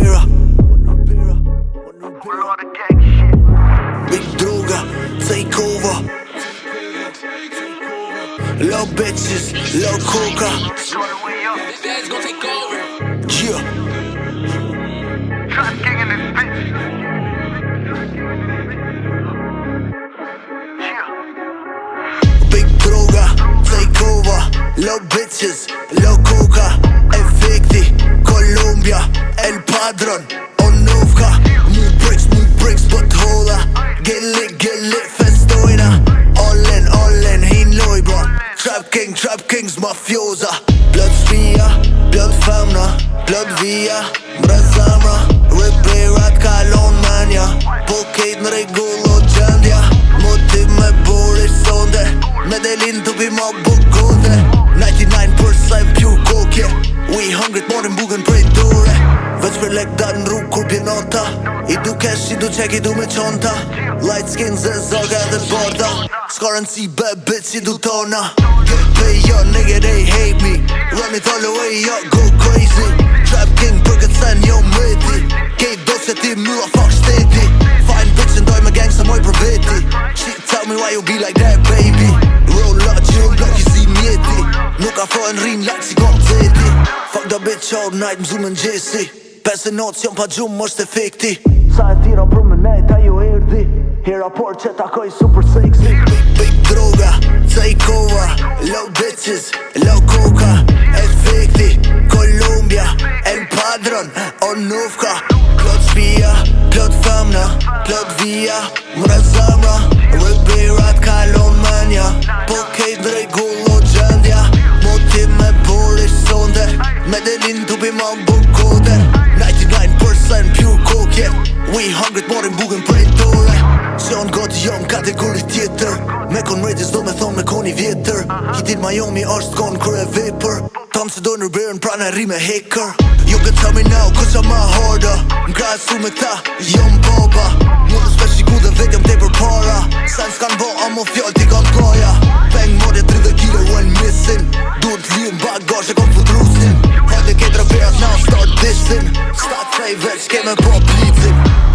pera Big droga, take over Low bitches, low coca Dad's gonna take over. Yeah Trap king in this bitch. Big droga, take over Low bitches, low coca Efekti, Colombia El Padron, Onufka Mu bricks, but hola Get lit, festojna All in, hin loj bra Trap kings, mafiosa Blood spia, blood femna Blood via, brazamra Riberat kalon menja Po kejt në regull o gjendja Motiv me borish sonde Medellin të bi ma bukote 99% pure kokje We hungry t'morim bugën prej dore Veç për lek da në rrug kur pjenota I du cash, I du check, I du me qonta Light skin, zezog edhe borda S'ka rëndësi bad bitch, I du tona Get pay, yo nigga, they hate me Run it all away, yo, go crazy Trap king, për këtë sen, jo meti Kejt do që ti mua fuck shteti Fine bitch, ndoj me gang se moj për veti Shit, tell me why you be like that, baby Roll up, chill, block, you see mjeti Nuk afrojnë rin, like si kom zeti Fuck the bitch all night, mzu më njësi 5 notë jom pa gjumë është efekti Sa e tira për më nejt ajo erdi Hera por që takoj super sexy Big droga, take over Low bitches, low coca Efekti, Colombia El Padron, Onufka Plot spia, plot femna Plot via, mra zemra Riberat kalon menja Po kejt në regull o gjendja Motiv me borish sonde Medellin të bi ma bukote 99% pure kokje We hungry t'morim bugën prej dore Se on goti jom kategori tjetër Me kon mretis do me thonë me koni vjetër Hitin Miami është kon kërë e vepër Tamë se do nërberën pra në rime hacker You can tell me now cause I'm a harder M'kra e su me këta, jom baba Më në spesh shiku dhe vetëm te për para Sen s'kan bo amo fjall ti kan ploja Bang modja 30 kilo when missing Duhet t'lijën bagaj e kom futrusin Hajde ketë raperat now start dissing Start favorites, keme po blitzin